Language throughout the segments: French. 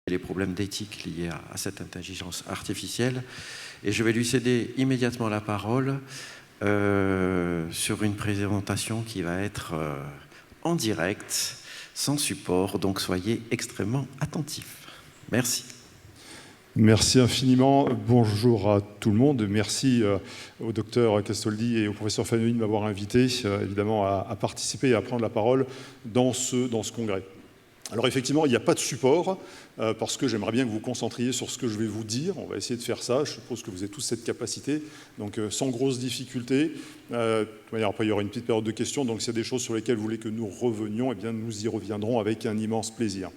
les problèmes d'éthique liés à cette intelligence artificielle. Et je vais lui céder immédiatement la parole sur une présentation qui va être en direct, sans support, donc soyez extrêmement attentifs. Merci. Merci infiniment. Bonjour à tout le monde. Merci au docteur Castoldi et au professeur Fanoni de m'avoir invité, évidemment, à participer et à prendre la parole dans ce congrès. Alors effectivement, il n'y a pas de support, parce que j'aimerais bien que vous vous concentriez sur ce que je vais vous dire. On va essayer de faire ça. Je suppose que vous avez tous cette capacité, donc sans grosse difficulté. Après, il y aura une petite période de questions, donc s'il y a des choses sur lesquelles vous voulez que nous revenions, eh bien, nous y reviendrons avec un immense plaisir.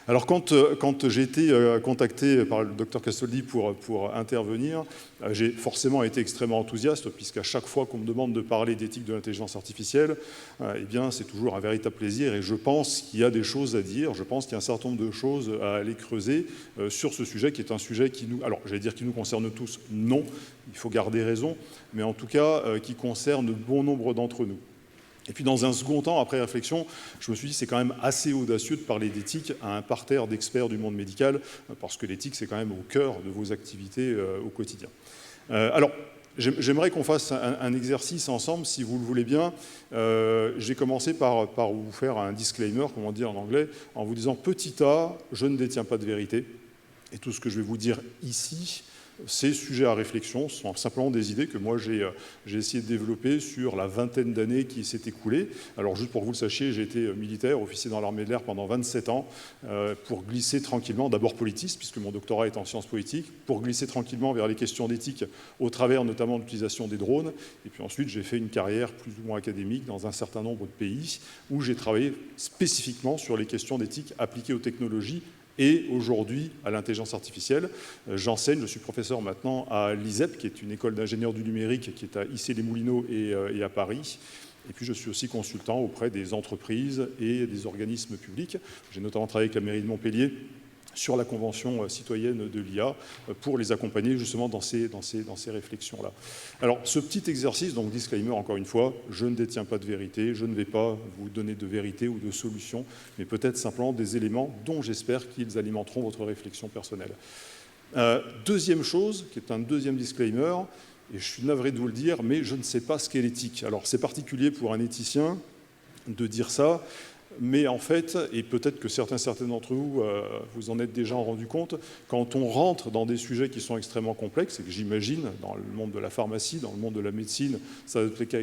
Alors quand j'ai été contacté par le docteur Castoldi pour intervenir, j'ai forcément été extrêmement enthousiaste, puisqu'à chaque fois qu'on me demande de parler d'éthique de l'intelligence artificielle, eh bien c'est toujours un véritable plaisir, et je pense qu'il y a des choses à dire, je pense qu'il y a un certain nombre de choses à aller creuser sur ce sujet, qui est un sujet qui nous, alors j'allais dire qui nous concerne tous, non, il faut garder raison, mais en tout cas qui concerne bon nombre d'entre nous. Et puis dans un second temps, après réflexion, je me suis dit c'est quand même assez audacieux de parler d'éthique à un parterre d'experts du monde médical, parce que l'éthique c'est quand même au cœur de vos activités au quotidien. Alors, j'aimerais qu'on fasse un exercice ensemble, si vous le voulez bien. J'ai commencé par vous faire un disclaimer, comme on dit en anglais, en vous disant petit a, je ne détiens pas de vérité, et tout ce que je vais vous dire ici, c'est sujet à réflexion, ce sont simplement des idées que moi j'ai essayé de développer sur la vingtaine d'années qui s'est écoulée. Alors juste pour que vous le sachiez, j'ai été militaire, officier dans l'armée de l'air pendant 27 ans, pour glisser tranquillement, d'abord politiste, puisque mon doctorat est en sciences politiques, pour glisser tranquillement vers les questions d'éthique, au travers notamment de l'utilisation des drones. Et puis ensuite, j'ai fait une carrière plus ou moins académique dans un certain nombre de pays, où j'ai travaillé spécifiquement sur les questions d'éthique appliquées aux technologies, et aujourd'hui à l'intelligence artificielle. J'enseigne, je suis professeur maintenant à l'ISEP, qui est une école d'ingénieurs du numérique qui est à Issy-les-Moulineaux et à Paris. Et puis je suis aussi consultant auprès des entreprises et des organismes publics. J'ai notamment travaillé avec la mairie de Montpellier sur la Convention citoyenne de l'IA, pour les accompagner justement dans ces réflexions-là. Alors, ce petit exercice, donc disclaimer encore une fois, je ne détiens pas de vérité, je ne vais pas vous donner de vérité ou de solution, mais peut-être simplement des éléments dont j'espère qu'ils alimenteront votre réflexion personnelle. Deuxième chose, qui est un deuxième disclaimer, et je suis navré de vous le dire, mais je ne sais pas ce qu'est l'éthique. Alors, c'est particulier pour un éthicien de dire ça, mais en fait, et peut-être que certains d'entre vous, vous en êtes déjà rendu compte, quand on rentre dans des sujets qui sont extrêmement complexes, et que j'imagine, dans le monde de la pharmacie, dans le monde de la médecine, ça va être le cas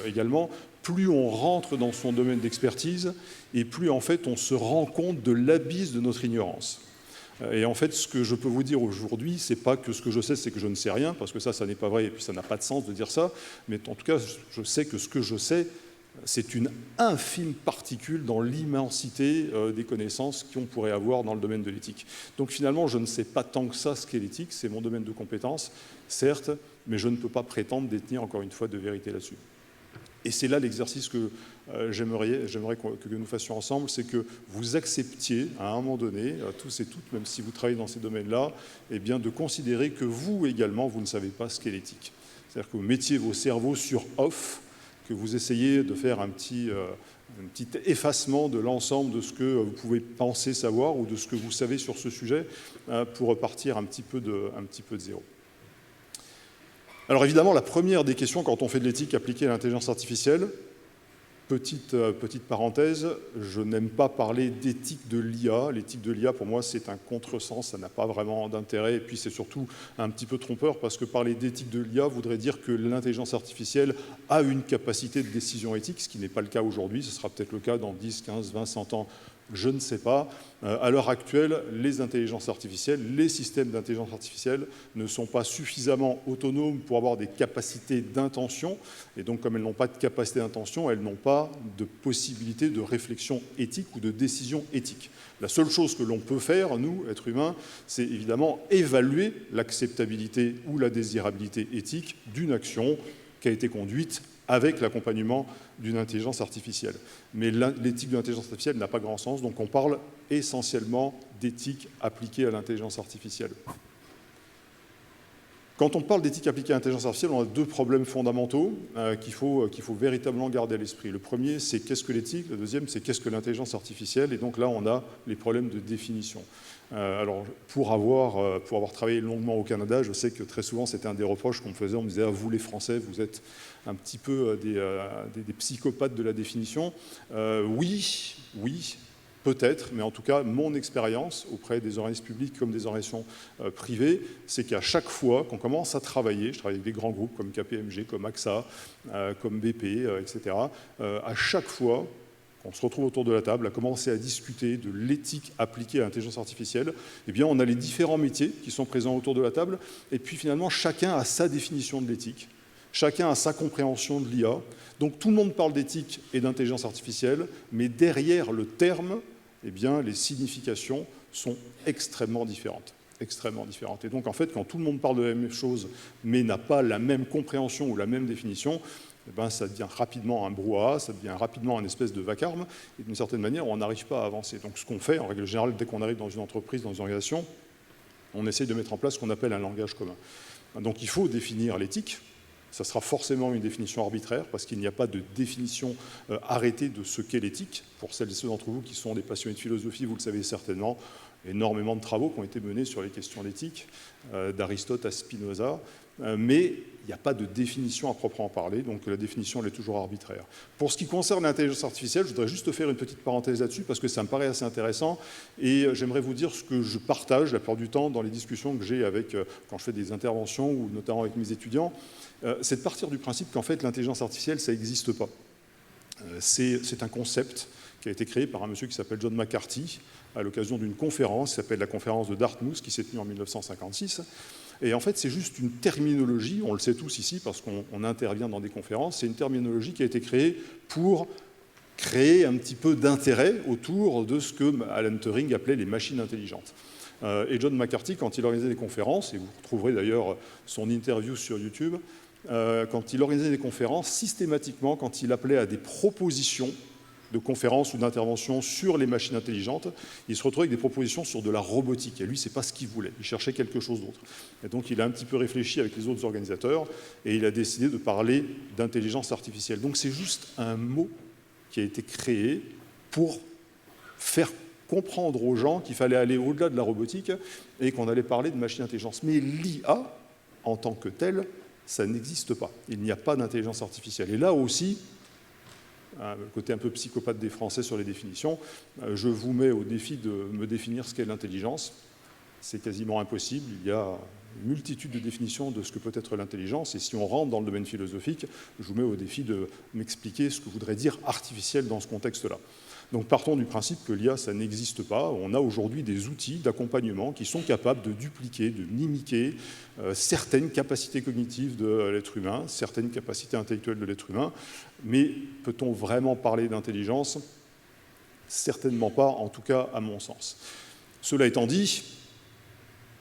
également, plus on rentre dans son domaine d'expertise, et plus en fait on se rend compte de l'abysse de notre ignorance. Et en fait, ce que je peux vous dire aujourd'hui, c'est pas que ce que je sais, c'est que je ne sais rien, parce que ça n'est pas vrai, et puis ça n'a pas de sens de dire ça, mais en tout cas, je sais que ce que je sais, c'est une infime particule dans l'immensité des connaissances qu'on pourrait avoir dans le domaine de l'éthique. Donc finalement, je ne sais pas tant que ça ce qu'est l'éthique, c'est mon domaine de compétence, certes, mais je ne peux pas prétendre détenir encore une fois de vérité là-dessus. Et c'est là l'exercice que j'aimerais que nous fassions ensemble, c'est que vous acceptiez à un moment donné, tous et toutes, même si vous travaillez dans ces domaines-là, eh bien de considérer que vous également, vous ne savez pas ce qu'est l'éthique. C'est-à-dire que vous mettiez vos cerveaux sur off, que vous essayez de faire un petit effacement de l'ensemble de ce que vous pouvez penser savoir ou de ce que vous savez sur ce sujet pour repartir un petit peu de zéro. Alors évidemment, la première des questions quand on fait de l'éthique appliquée à l'intelligence artificielle, petite parenthèse, je n'aime pas parler d'éthique de l'IA. L'éthique de l'IA, pour moi, c'est un contresens, ça n'a pas vraiment d'intérêt. Et puis, c'est surtout un petit peu trompeur, parce que parler d'éthique de l'IA voudrait dire que l'intelligence artificielle a une capacité de décision éthique, ce qui n'est pas le cas aujourd'hui. Ce sera peut-être le cas dans 10, 15, 20, 100 ans. Je ne sais pas. À l'heure actuelle, les intelligences artificielles, les systèmes d'intelligence artificielle ne sont pas suffisamment autonomes pour avoir des capacités d'intention. Et donc, comme elles n'ont pas de capacité d'intention, elles n'ont pas de possibilité de réflexion éthique ou de décision éthique. La seule chose que l'on peut faire, nous, êtres humains, c'est évidemment évaluer l'acceptabilité ou la désirabilité éthique d'une action qui a été conduite avec l'accompagnement d'une intelligence artificielle. Mais l'éthique de l'intelligence artificielle n'a pas grand sens, donc on parle essentiellement d'éthique appliquée à l'intelligence artificielle. Quand on parle d'éthique appliquée à l'intelligence artificielle, on a deux problèmes fondamentaux qu'il faut véritablement garder à l'esprit. Le premier, c'est qu'est-ce que l'éthique? Le deuxième, c'est qu'est-ce que l'intelligence artificielle? Et donc là, on a les problèmes de définition. Alors, pour avoir travaillé longuement au Canada, je sais que très souvent, c'était un des reproches qu'on me faisait. On me disait, ah, vous les Français, vous êtes un petit peu des psychopathes de la définition. Oui, peut-être, mais en tout cas, mon expérience auprès des organismes publics comme des organisations privées, c'est qu'à chaque fois qu'on commence à travailler, je travaille avec des grands groupes comme KPMG, comme AXA, comme BP, etc., à chaque fois qu'on se retrouve autour de la table à commencer à discuter de l'éthique appliquée à l'intelligence artificielle, eh bien, on a les différents métiers qui sont présents autour de la table, et puis finalement, chacun a sa définition de l'éthique. Chacun a sa compréhension de l'IA. Donc tout le monde parle d'éthique et d'intelligence artificielle, mais derrière le terme, eh bien, les significations sont extrêmement différentes. Et donc en fait, quand tout le monde parle de la même chose, mais n'a pas la même compréhension ou la même définition, eh bien, ça devient rapidement un brouhaha, ça devient rapidement une espèce de vacarme, et d'une certaine manière, on n'arrive pas à avancer. Donc ce qu'on fait, en règle générale, dès qu'on arrive dans une entreprise, dans une organisation, on essaye de mettre en place ce qu'on appelle un langage commun. Donc il faut définir l'éthique. Ça sera forcément une définition arbitraire, parce qu'il n'y a pas de définition arrêtée de ce qu'est l'éthique. Pour celles et ceux d'entre vous qui sont des passionnés de philosophie, vous le savez certainement, énormément de travaux qui ont été menés sur les questions d'éthique, d'Aristote à Spinoza, mais il n'y a pas de définition à proprement parler, donc la définition elle est toujours arbitraire. Pour ce qui concerne l'intelligence artificielle, je voudrais juste faire une petite parenthèse là-dessus, parce que ça me paraît assez intéressant, et j'aimerais vous dire ce que je partage la plupart du temps dans les discussions que j'ai avec, quand je fais des interventions, ou notamment avec mes étudiants, c'est de partir du principe qu'en fait l'intelligence artificielle, ça n'existe pas. C'est un concept qui a été créé par un monsieur qui s'appelle John McCarthy à l'occasion d'une conférence qui s'appelle la conférence de Dartmouth, qui s'est tenue en 1956. Et en fait, c'est juste une terminologie, on le sait tous ici parce qu'on intervient dans des conférences, c'est une terminologie qui a été créée pour créer un petit peu d'intérêt autour de ce que Alan Turing appelait les machines intelligentes. Et John McCarthy, quand il organisait des conférences, et vous retrouverez d'ailleurs son interview sur YouTube, quand il organisait des conférences, systématiquement, quand il appelait à des propositions de conférences ou d'interventions sur les machines intelligentes, il se retrouvait avec des propositions sur de la robotique. Et lui, ce n'est pas ce qu'il voulait. Il cherchait quelque chose d'autre. Et donc, il a un petit peu réfléchi avec les autres organisateurs et il a décidé de parler d'intelligence artificielle. Donc, c'est juste un mot qui a été créé pour faire comprendre aux gens qu'il fallait aller au-delà de la robotique et qu'on allait parler de machine intelligence. Mais l'IA, en tant que telle, ça n'existe pas. Il n'y a pas d'intelligence artificielle. Et là aussi, le côté un peu psychopathe des Français sur les définitions, je vous mets au défi de me définir ce qu'est l'intelligence. C'est quasiment impossible. Il y a une multitude de définitions de ce que peut être l'intelligence. Et si on rentre dans le domaine philosophique, je vous mets au défi de m'expliquer ce que voudrait dire artificiel dans ce contexte-là. Donc partons du principe que l'IA, ça n'existe pas. On a aujourd'hui des outils d'accompagnement qui sont capables de dupliquer, de mimiquer certaines capacités cognitives de l'être humain, certaines capacités intellectuelles de l'être humain. Mais peut-on vraiment parler d'intelligence? Certainement pas, en tout cas à mon sens. Cela étant dit,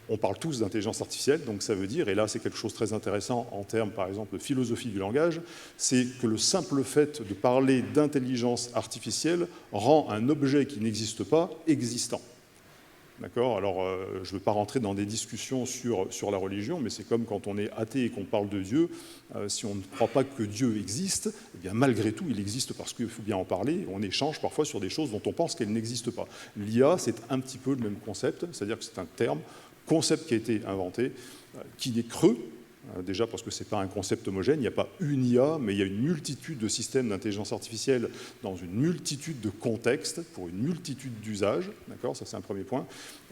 on parle tous d'intelligence artificielle, donc ça veut dire, et là c'est quelque chose de très intéressant en termes par exemple de philosophie du langage, c'est que le simple fait de parler d'intelligence artificielle rend un objet qui n'existe pas existant. D'accord? Alors, je ne veux pas rentrer dans des discussions sur la religion, mais c'est comme quand on est athée et qu'on parle de Dieu. Si on ne croit pas que Dieu existe, eh bien, malgré tout, il existe parce qu'il faut bien en parler. On échange parfois sur des choses dont on pense qu'elles n'existent pas. L'IA, c'est un petit peu le même concept, c'est-à-dire que c'est un terme, concept qui a été inventé, qui est creux, déjà parce que ce n'est pas un concept homogène, il n'y a pas une IA, mais il y a une multitude de systèmes d'intelligence artificielle dans une multitude de contextes, pour une multitude d'usages, d'accord, ça c'est un premier point,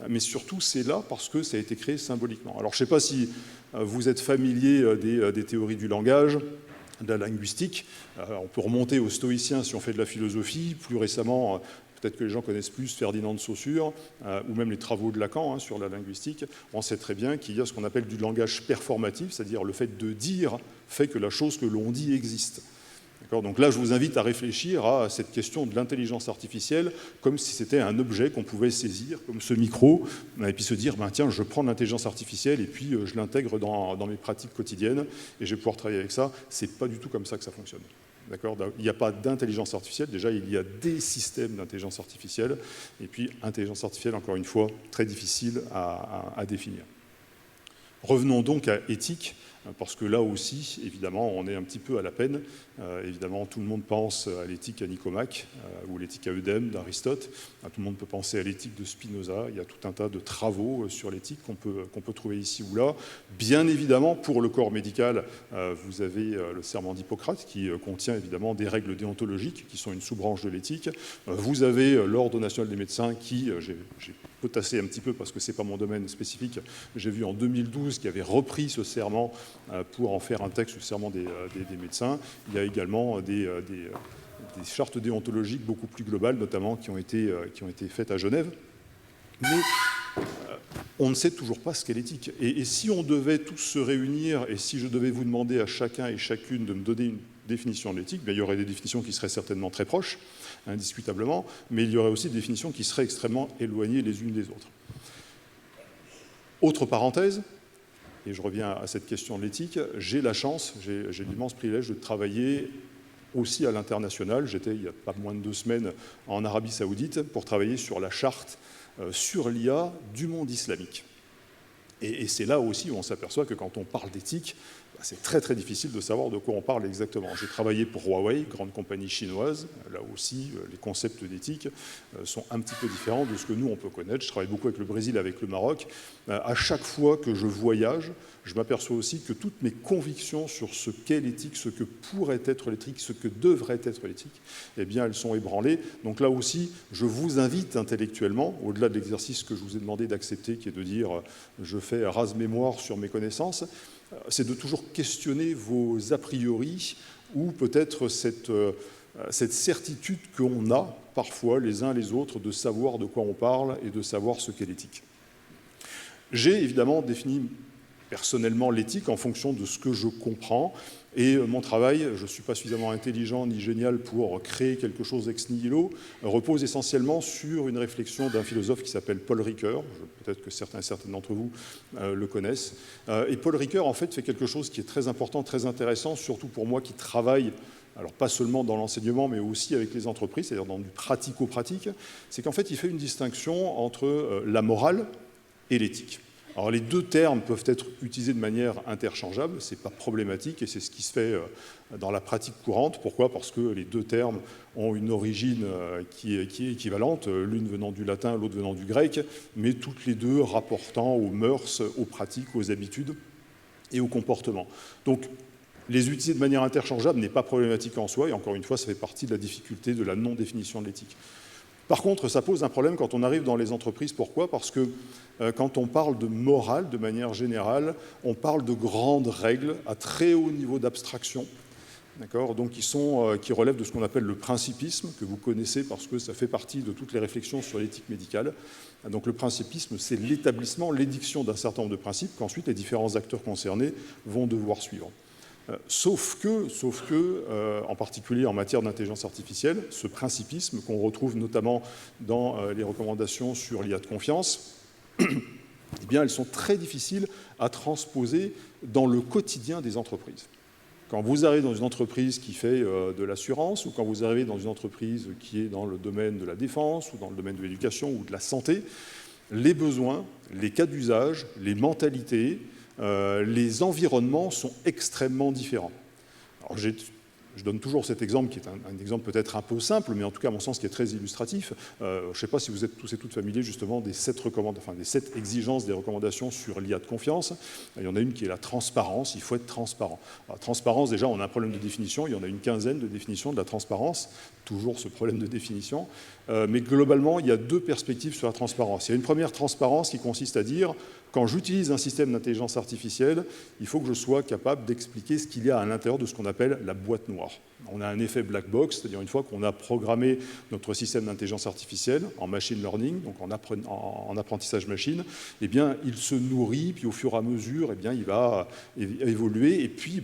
mais surtout c'est là parce que ça a été créé symboliquement. Alors je ne sais pas si vous êtes familier des théories du langage, de la linguistique, on peut remonter aux stoïciens si on fait de la philosophie, plus récemment... Peut-être que les gens connaissent plus Ferdinand de Saussure, ou même les travaux de Lacan sur la linguistique. On sait très bien qu'il y a ce qu'on appelle du langage performatif, c'est-à-dire le fait de dire fait que la chose que l'on dit existe. Donc là, je vous invite à réfléchir à cette question de l'intelligence artificielle comme si c'était un objet qu'on pouvait saisir, comme ce micro, et puis se dire, ben, tiens, je prends l'intelligence artificielle et puis je l'intègre dans mes pratiques quotidiennes et je vais pouvoir travailler avec ça. C'est pas du tout comme ça que ça fonctionne. Il n'y a pas d'intelligence artificielle, déjà il y a des systèmes d'intelligence artificielle, et puis intelligence artificielle, encore une fois, très difficile à définir. Revenons donc à éthique, parce que là aussi, évidemment, on est un petit peu à la peine. Évidemment, tout le monde pense à l'éthique à Nicomaque ou l'éthique à Eudème d'Aristote. Tout le monde peut penser à l'éthique de Spinoza. Il y a tout un tas de travaux sur l'éthique qu'on peut trouver ici ou là. Bien évidemment, pour le corps médical, vous avez le serment d'Hippocrate qui contient évidemment des règles déontologiques qui sont une sous-branche de l'éthique. Vous avez l'Ordre national des médecins qui, j'ai potassé un petit peu parce que ce n'est pas mon domaine spécifique, j'ai vu en 2012 qui avait repris ce serment pour en faire un texte, le serment des médecins. Il y a également des chartes déontologiques beaucoup plus globales, notamment qui ont été faites à Genève. Mais on ne sait toujours pas ce qu'est l'éthique. Et si on devait tous se réunir, et si je devais vous demander à chacun et chacune de me donner une définition de l'éthique, il y aurait des définitions qui seraient certainement très proches, indiscutablement, mais il y aurait aussi des définitions qui seraient extrêmement éloignées les unes des autres. Autre parenthèse, et je reviens à cette question de l'éthique, j'ai la chance, j'ai l'immense privilège de travailler aussi à l'international. J'étais il n'y a pas moins de 2 semaines en Arabie Saoudite pour travailler sur la charte sur l'IA du monde islamique. Et c'est là aussi où on s'aperçoit que quand on parle d'éthique, c'est très très difficile de savoir de quoi on parle exactement. J'ai travaillé pour Huawei, grande compagnie chinoise. Là aussi, les concepts d'éthique sont un petit peu différents de ce que nous on peut connaître. Je travaille beaucoup avec le Brésil, avec le Maroc. À chaque fois que je voyage, je m'aperçois aussi que toutes mes convictions sur ce qu'est l'éthique, ce que pourrait être l'éthique, ce que devrait être l'éthique, eh bien, elles sont ébranlées. Donc là aussi, je vous invite intellectuellement, au-delà de l'exercice que je vous ai demandé d'accepter, qui est de dire je fais rase-mémoire sur mes connaissances, c'est de toujours questionner vos a priori ou peut-être cette certitude qu'on a parfois les uns les autres de savoir de quoi on parle et de savoir ce qu'est l'éthique. J'ai évidemment défini personnellement l'éthique en fonction de ce que je comprends. Et mon travail, je ne suis pas suffisamment intelligent ni génial pour créer quelque chose ex nihilo, repose essentiellement sur une réflexion d'un philosophe qui s'appelle Paul Ricoeur. Peut-être que certains et certaines d'entre vous le connaissent. Et Paul Ricoeur, en fait, fait quelque chose qui est très important, très intéressant, surtout pour moi qui travaille, alors pas seulement dans l'enseignement, mais aussi avec les entreprises, c'est-à-dire dans du pratico-pratique. C'est qu'en fait, il fait une distinction entre la morale et l'éthique. Alors les deux termes peuvent être utilisés de manière interchangeable, ce n'est pas problématique et c'est ce qui se fait dans la pratique courante. Pourquoi ? Parce que les deux termes ont une origine qui est équivalente, l'une venant du latin, l'autre venant du grec, mais toutes les deux rapportant aux mœurs, aux pratiques, aux habitudes et aux comportements. Donc les utiliser de manière interchangeable n'est pas problématique en soi et encore une fois, ça fait partie de la difficulté de la non-définition de l'éthique. Par contre, ça pose un problème quand on arrive dans les entreprises. Pourquoi ? Parce que quand on parle de morale, de manière générale, on parle de grandes règles à très haut niveau d'abstraction, donc qui relèvent de ce qu'on appelle le principisme, que vous connaissez parce que ça fait partie de toutes les réflexions sur l'éthique médicale. Donc le principisme, c'est l'établissement, l'édiction d'un certain nombre de principes qu'ensuite les différents acteurs concernés vont devoir suivre. Sauf que, en particulier en matière d'intelligence artificielle, ce principisme qu'on retrouve notamment dans les recommandations sur l'IA de confiance, eh bien, elles sont très difficiles à transposer dans le quotidien des entreprises. Quand vous arrivez dans une entreprise qui fait de l'assurance ou quand vous arrivez dans une entreprise qui est dans le domaine de la défense ou dans le domaine de l'éducation ou de la santé, les besoins, les cas d'usage, les mentalités, les environnements sont extrêmement différents. Alors, je donne toujours cet exemple qui est un exemple peut-être un peu simple, mais en tout cas à mon sens qui est très illustratif. Je ne sais pas si vous êtes tous et toutes familiers justement des 7 exigences des recommandations sur l'IA de confiance. Il y en a une qui est la transparence, il faut être transparent. La transparence, déjà on a un problème de définition, il y en a une quinzaine de définitions de la transparence, toujours ce problème de définition, mais globalement il y a 2 perspectives sur la transparence. Il y a une première transparence qui consiste à dire quand j'utilise un système d'intelligence artificielle, il faut que je sois capable d'expliquer ce qu'il y a à l'intérieur de ce qu'on appelle la boîte noire. On a un effet black box, c'est-à-dire une fois qu'on a programmé notre système d'intelligence artificielle en machine learning, donc en apprentissage machine, eh bien, il se nourrit, puis au fur et à mesure, eh bien, il va évoluer, et puis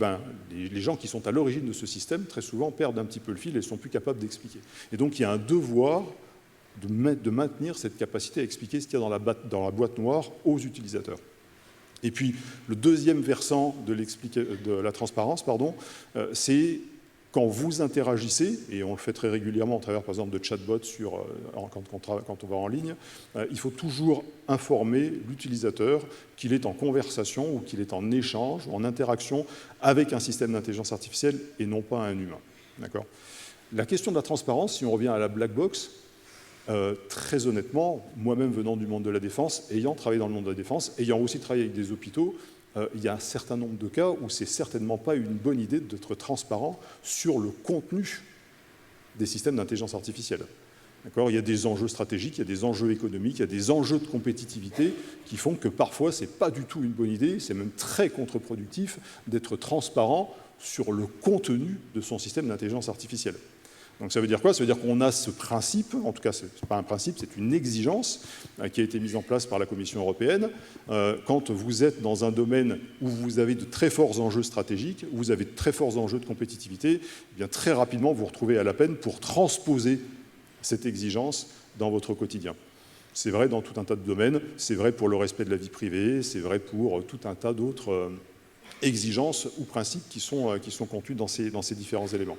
les gens qui sont à l'origine de ce système, très souvent, perdent un petit peu le fil et ne sont plus capables d'expliquer. Et donc, il y a un devoir de maintenir cette capacité à expliquer ce qu'il y a dans la boîte noire aux utilisateurs. Et puis, le deuxième versant de la transparence, c'est quand vous interagissez, et on le fait très régulièrement à travers, par exemple, de chatbots quand on va en ligne, il faut toujours informer l'utilisateur qu'il est en conversation ou qu'il est en échange ou en interaction avec un système d'intelligence artificielle et non pas un humain. D'accord ? La question de la transparence, si on revient à la black box, très honnêtement, moi-même venant du monde de la défense, ayant travaillé dans le monde de la défense, ayant aussi travaillé avec des hôpitaux, il y a un certain nombre de cas où c'est certainement pas une bonne idée d'être transparent sur le contenu des systèmes d'intelligence artificielle. D'accord ? Il y a des enjeux stratégiques, il y a des enjeux économiques, il y a des enjeux de compétitivité qui font que parfois c'est pas du tout une bonne idée, c'est même très contre-productif d'être transparent sur le contenu de son système d'intelligence artificielle. Donc ça veut dire quoi ? Ça veut dire qu'on a ce principe, en tout cas ce n'est pas un principe, c'est une exigence qui a été mise en place par la Commission européenne. Quand vous êtes dans un domaine où vous avez de très forts enjeux stratégiques, où vous avez de très forts enjeux de compétitivité, eh bien très rapidement vous vous retrouvez à la peine pour transposer cette exigence dans votre quotidien. C'est vrai dans tout un tas de domaines, c'est vrai pour le respect de la vie privée, c'est vrai pour tout un tas d'autres exigences ou principes qui sont contenus dans ces différents éléments.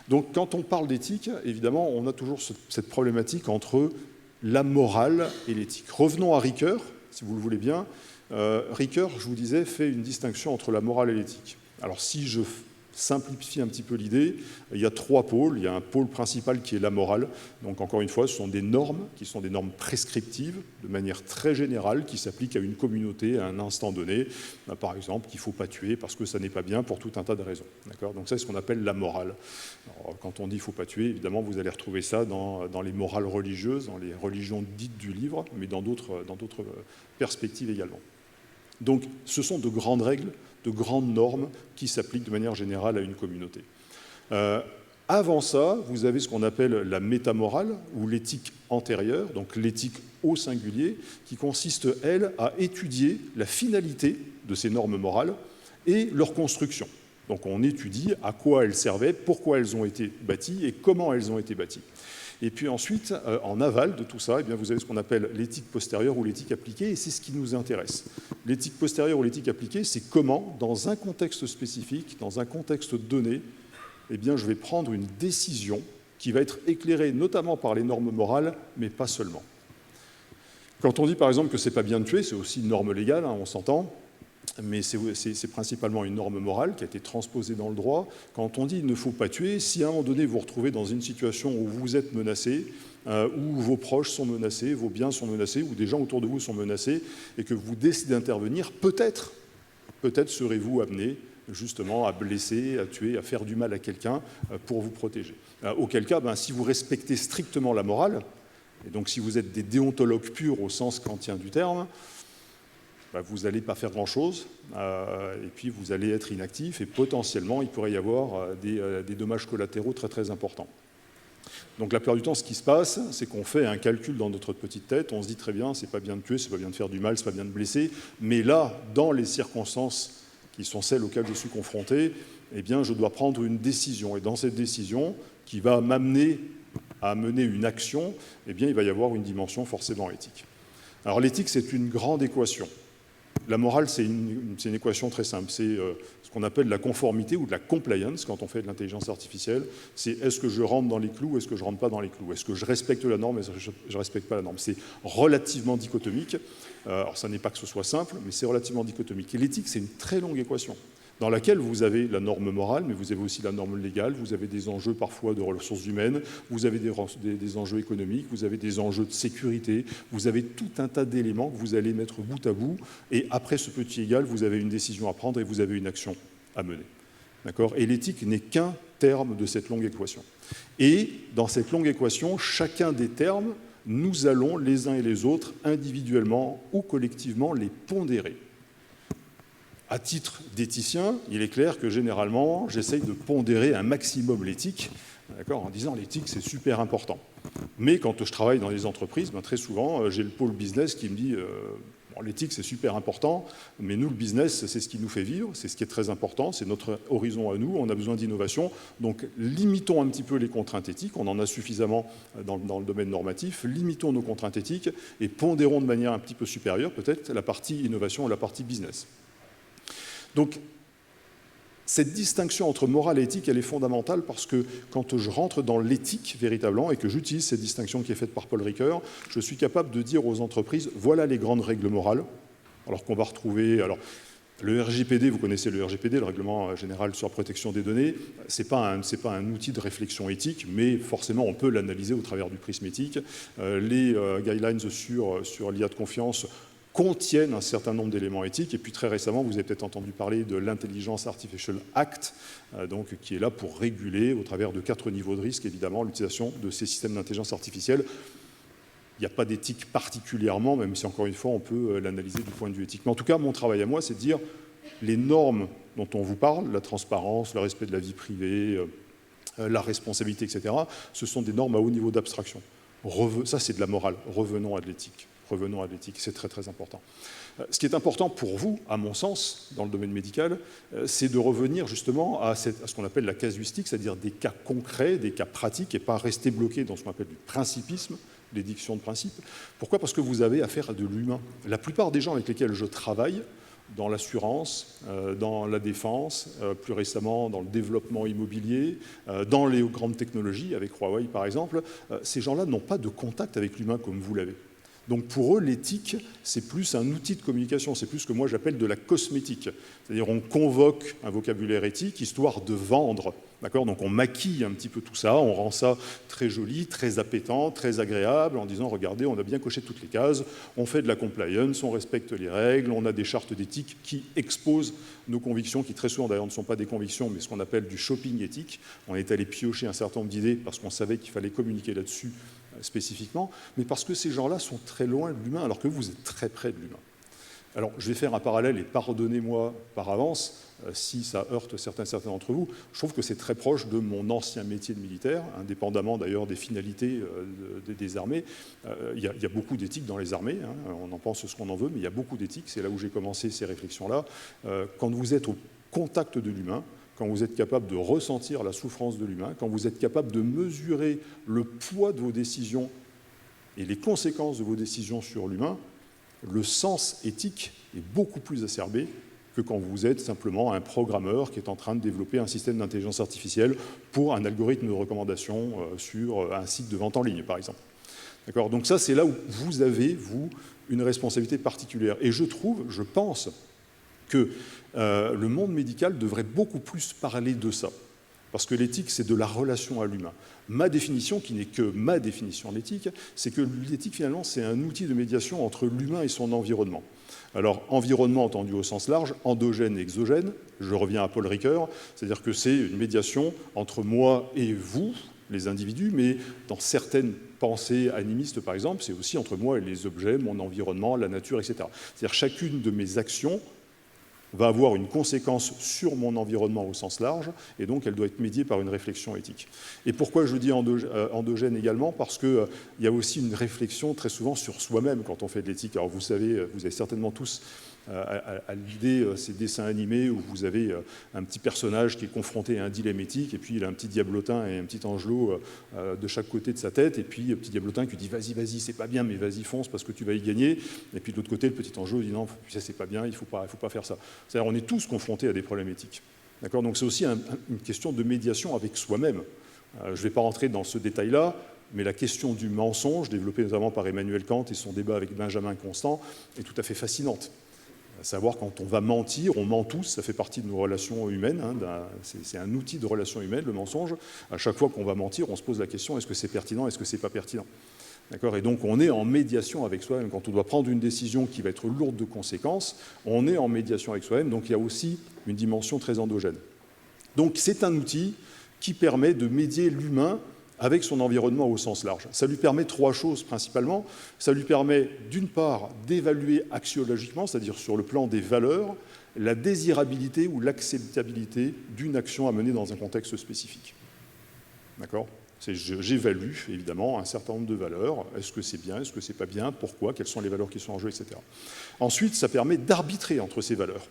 Donc quand on parle d'éthique, évidemment, on a toujours cette problématique entre la morale et l'éthique. Revenons à Ricoeur, si vous le voulez bien. Ricoeur, je vous disais, fait une distinction entre la morale et l'éthique. Alors si je simplifie un petit peu l'idée, il y a trois pôles. Il y a un pôle principal qui est la morale. Donc encore une fois, ce sont des normes qui sont des normes prescriptives de manière très générale qui s'appliquent à une communauté à un instant donné. Par exemple, qu'il ne faut pas tuer parce que ça n'est pas bien pour tout un tas de raisons. D'accord ? Donc ça, c'est ce qu'on appelle la morale. Alors, quand on dit qu'il ne faut pas tuer, évidemment, vous allez retrouver ça dans les morales religieuses, dans les religions dites du livre, mais dans d'autres perspectives également. Donc ce sont de grandes règles, de grandes normes qui s'appliquent de manière générale à une communauté. Avant ça, vous avez ce qu'on appelle la métamorale, ou l'éthique antérieure, donc l'éthique au singulier, qui consiste, elle, à étudier la finalité de ces normes morales et leur construction. Donc on étudie à quoi elles servaient, pourquoi elles ont été bâties et comment elles ont été bâties. Et puis ensuite, en aval de tout ça, eh bien, vous avez ce qu'on appelle l'éthique postérieure ou l'éthique appliquée, et c'est ce qui nous intéresse. L'éthique postérieure ou l'éthique appliquée, c'est comment, dans un contexte spécifique, dans un contexte donné, eh bien, je vais prendre une décision qui va être éclairée notamment par les normes morales, mais pas seulement. Quand on dit par exemple que c'est pas bien de tuer, c'est aussi une norme légale, hein, on s'entend, mais c'est principalement une norme morale qui a été transposée dans le droit. Quand on dit « il ne faut pas tuer », si à un moment donné vous vous retrouvez dans une situation où vous êtes menacé, où vos proches sont menacés, vos biens sont menacés, ou des gens autour de vous sont menacés, et que vous décidez d'intervenir, peut-être serez-vous amené justement à blesser, à tuer, à faire du mal à quelqu'un pour vous protéger. Auquel cas, si vous respectez strictement la morale, et donc si vous êtes des déontologues purs au sens kantien du terme, vous n'allez pas faire grand-chose, et puis vous allez être inactif, et potentiellement, il pourrait y avoir des dommages collatéraux très très importants. Donc la plupart du temps, ce qui se passe, c'est qu'on fait un calcul dans notre petite tête, on se dit très bien, c'est pas bien de tuer, c'est pas bien de faire du mal, c'est pas bien de blesser, mais là, dans les circonstances qui sont celles auxquelles je suis confronté, eh bien, je dois prendre une décision, et dans cette décision, qui va m'amener à mener une action, eh bien, il va y avoir une dimension forcément éthique. Alors l'éthique, c'est une grande équation. La morale, c'est une équation très simple. C'est ce qu'on appelle la conformité ou de la compliance quand on fait de l'intelligence artificielle. C'est est-ce que je rentre dans les clous ou est-ce que je ne rentre pas dans les clous? Est-ce que je respecte la norme ou est-ce que je ne respecte pas la norme? C'est relativement dichotomique. Alors, ça n'est pas que ce soit simple, mais c'est relativement dichotomique. Et l'éthique, c'est une très longue équation dans laquelle vous avez la norme morale, mais vous avez aussi la norme légale, vous avez des enjeux parfois de ressources humaines, vous avez des enjeux économiques, vous avez des enjeux de sécurité, vous avez tout un tas d'éléments que vous allez mettre bout à bout, et après ce petit égal, vous avez une décision à prendre et vous avez une action à mener. D'accord ? Et l'éthique n'est qu'un terme de cette longue équation. Et dans cette longue équation, chacun des termes, nous allons les uns et les autres, individuellement ou collectivement, les pondérer. À titre d'éthicien, il est clair que généralement, j'essaye de pondérer un maximum l'éthique, en disant l'éthique, c'est super important. Mais quand je travaille dans les entreprises, très souvent, j'ai le pôle business qui me dit l'éthique, c'est super important, mais nous, le business, c'est ce qui nous fait vivre, c'est ce qui est très important, c'est notre horizon à nous, on a besoin d'innovation. Donc, limitons un petit peu les contraintes éthiques, on en a suffisamment dans le domaine normatif, limitons nos contraintes éthiques et pondérons de manière un petit peu supérieure, peut-être, la partie innovation et la partie business. Donc, Cette distinction entre morale et éthique, elle est fondamentale parce que quand je rentre dans l'éthique véritablement et que j'utilise cette distinction qui est faite par Paul Ricoeur, je suis capable de dire aux entreprises, voilà les grandes règles morales, alors qu'on va retrouver... Alors, le RGPD, vous connaissez le RGPD, le Règlement général sur la protection des données, ce n'est pas un outil de réflexion éthique, mais forcément on peut l'analyser au travers du prisme éthique. Les guidelines sur l'IA de confiance contiennent un certain nombre d'éléments éthiques. Et puis très récemment, vous avez peut-être entendu parler de l'Intelligence Artificial Act, donc, qui est là pour réguler, au travers de 4 niveaux de risque, évidemment, l'utilisation de ces systèmes d'intelligence artificielle. Il n'y a pas d'éthique particulièrement, même si encore une fois, on peut l'analyser du point de vue éthique. Mais en tout cas, mon travail à moi, c'est de dire les normes dont on vous parle, la transparence, le respect de la vie privée, la responsabilité, etc., ce sont des normes à haut niveau d'abstraction. Ça, c'est de la morale. Revenons à de l'éthique. Revenons à l'éthique, c'est très très important. Ce qui est important pour vous, à mon sens, dans le domaine médical, c'est de revenir justement à ce qu'on appelle la casuistique, c'est-à-dire des cas concrets, des cas pratiques, et pas rester bloqué dans ce qu'on appelle du principisme, l'édiction de principe. Pourquoi ? Parce que vous avez affaire à de l'humain. La plupart des gens avec lesquels je travaille, dans l'assurance, dans la défense, plus récemment dans le développement immobilier, dans les grandes technologies, avec Huawei par exemple, ces gens-là n'ont pas de contact avec l'humain comme vous l'avez. Donc pour eux, l'éthique, c'est plus un outil de communication, c'est plus ce que moi j'appelle de la cosmétique. C'est-à-dire on convoque un vocabulaire éthique histoire de vendre. Donc on maquille un petit peu tout ça, on rend ça très joli, très appétant, très agréable, en disant regardez, on a bien coché toutes les cases, on fait de la compliance, on respecte les règles, on a des chartes d'éthique qui exposent nos convictions, qui très souvent d'ailleurs ne sont pas des convictions, mais ce qu'on appelle du shopping éthique. On est allé piocher un certain nombre d'idées parce qu'on savait qu'il fallait communiquer là-dessus spécifiquement, mais parce que ces gens-là sont très loin de l'humain, alors que vous êtes très près de l'humain. Alors, je vais faire un parallèle, et pardonnez-moi par avance, si ça heurte certains d'entre vous, je trouve que c'est très proche de mon ancien métier de militaire, indépendamment d'ailleurs des finalités des armées. Il y a beaucoup d'éthique dans les armées, on en pense ce qu'on en veut, mais il y a beaucoup d'éthique, c'est là où j'ai commencé ces réflexions-là. Quand vous êtes au contact de l'humain, quand vous êtes capable de ressentir la souffrance de l'humain, quand vous êtes capable de mesurer le poids de vos décisions et les conséquences de vos décisions sur l'humain, le sens éthique est beaucoup plus acerbé que quand vous êtes simplement un programmeur qui est en train de développer un système d'intelligence artificielle pour un algorithme de recommandation sur un site de vente en ligne, par exemple. D'accord ? Donc ça, c'est là où vous avez, vous, une responsabilité particulière. Et je pense que le monde médical devrait beaucoup plus parler de ça. Parce que l'éthique, c'est de la relation à l'humain. Ma définition, qui n'est que ma définition de l'éthique, c'est que l'éthique, finalement, c'est un outil de médiation entre l'humain et son environnement. Alors, environnement entendu au sens large, endogène et exogène, je reviens à Paul Ricoeur, c'est-à-dire que c'est une médiation entre moi et vous, les individus, mais dans certaines pensées animistes, par exemple, c'est aussi entre moi et les objets, mon environnement, la nature, etc. C'est-à-dire chacune de mes actions va avoir une conséquence sur mon environnement au sens large, et donc elle doit être médiée par une réflexion éthique. Et pourquoi je dis endogène également ? Parce qu'il y a aussi une réflexion très souvent sur soi-même quand on fait de l'éthique. Alors vous avez certainement tous à l'idée ces dessins animés où vous avez un petit personnage qui est confronté à un dilemme éthique, et puis il a un petit diablotin et un petit angelot de chaque côté de sa tête, et puis le petit diablotin qui dit vas-y, c'est pas bien, mais vas-y, fonce parce que tu vas y gagner, et puis de l'autre côté, le petit angelot dit non, tu sais, c'est pas bien, il faut pas faire ça. C'est-à-dire on est tous confrontés à des problèmes éthiques. D'accord ? Donc c'est aussi une question de médiation avec soi-même. Je ne vais pas rentrer dans ce détail-là, mais la question du mensonge, développée notamment par Emmanuel Kant et son débat avec Benjamin Constant, est tout à fait fascinante. À savoir, quand on va mentir, on ment tous, ça fait partie de nos relations humaines, c'est un outil de relation humaine, le mensonge. À chaque fois qu'on va mentir, on se pose la question, est-ce que c'est pertinent, est-ce que c'est pas pertinent ? D'accord ? Et donc on est en médiation avec soi-même. Quand on doit prendre une décision qui va être lourde de conséquences, on est en médiation avec soi-même, donc il y a aussi une dimension très endogène. Donc c'est un outil qui permet de médier l'humain avec son environnement au sens large. Ça lui permet 3 choses principalement. Ça lui permet d'une part d'évaluer axiologiquement, c'est-à-dire sur le plan des valeurs, la désirabilité ou l'acceptabilité d'une action à mener dans un contexte spécifique. D'accord ? J'évalue évidemment un certain nombre de valeurs. Est-ce que c'est bien ? Est-ce que c'est pas bien ? Pourquoi ? Quelles sont les valeurs qui sont en jeu, etc. Ensuite, ça permet d'arbitrer entre ces valeurs.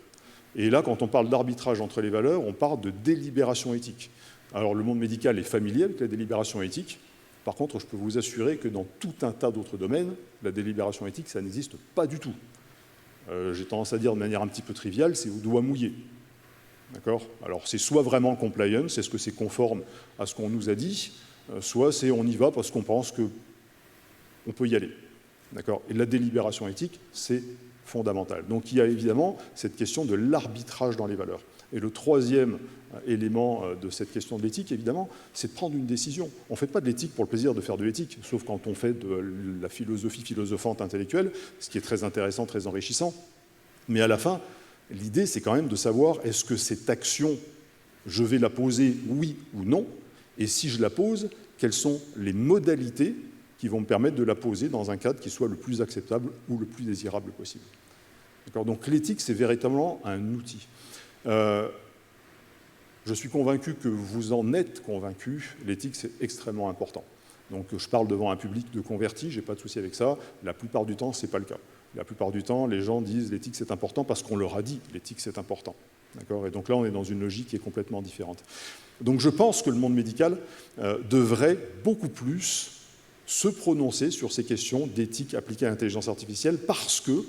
Et là, quand on parle d'arbitrage entre les valeurs, on parle de délibération éthique. Alors, le monde médical est familier avec la délibération éthique. Par contre, je peux vous assurer que dans tout un tas d'autres domaines, la délibération éthique, ça n'existe pas du tout. J'ai tendance à dire de manière un petit peu triviale, c'est au doigt mouillé. D'accord? Alors c'est soit vraiment compliance, est-ce que c'est conforme à ce qu'on nous a dit, soit c'est on y va parce qu'on pense qu'on peut y aller. D'accord? Et la délibération éthique, c'est fondamental. Donc il y a évidemment cette question de l'arbitrage dans les valeurs. Et le troisième élément de cette question de l'éthique, évidemment, c'est de prendre une décision. On ne fait pas de l'éthique pour le plaisir de faire de l'éthique, sauf quand on fait de la philosophie philosophante intellectuelle, ce qui est très intéressant, très enrichissant. Mais à la fin, l'idée, c'est quand même de savoir est-ce que cette action, je vais la poser oui ou non, et si je la pose, quelles sont les modalités qui vont me permettre de la poser dans un cadre qui soit le plus acceptable ou le plus désirable possible. Donc l'éthique, c'est véritablement un outil. Je suis convaincu que vous en êtes convaincus, l'éthique, c'est extrêmement important. Donc je parle devant un public de convertis, je n'ai pas de souci avec ça. La plupart du temps, ce n'est pas le cas. La plupart du temps, les gens disent l'éthique, c'est important parce qu'on leur a dit l'éthique, c'est important. Et donc là, on est dans une logique qui est complètement différente. Donc je pense que le monde médical devrait beaucoup plus se prononcer sur ces questions d'éthique appliquée à l'intelligence artificielle parce que,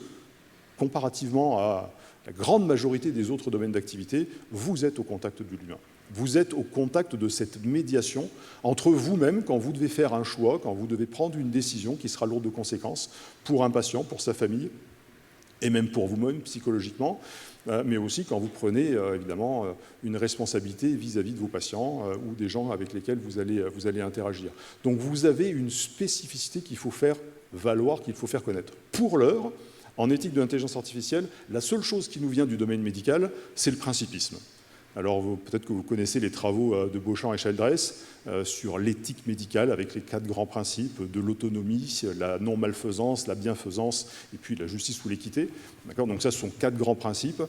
comparativement à la grande majorité des autres domaines d'activité, vous êtes au contact de l'humain. Vous êtes au contact de cette médiation entre vous-même quand vous devez faire un choix, quand vous devez prendre une décision qui sera lourde de conséquences pour un patient, pour sa famille, et même pour vous-même psychologiquement, mais aussi quand vous prenez évidemment une responsabilité vis-à-vis de vos patients ou des gens avec lesquels vous allez interagir. Donc vous avez une spécificité qu'il faut faire valoir, qu'il faut faire connaître. Pour l'heure, en éthique de l'intelligence artificielle, la seule chose qui nous vient du domaine médical, c'est le principisme. Alors peut-être que vous connaissez les travaux de Beauchamp et Childress sur l'éthique médicale avec les 4 grands principes de l'autonomie, la non-malfaisance, la bienfaisance et puis la justice ou l'équité. Donc ça, ce sont 4 grands principes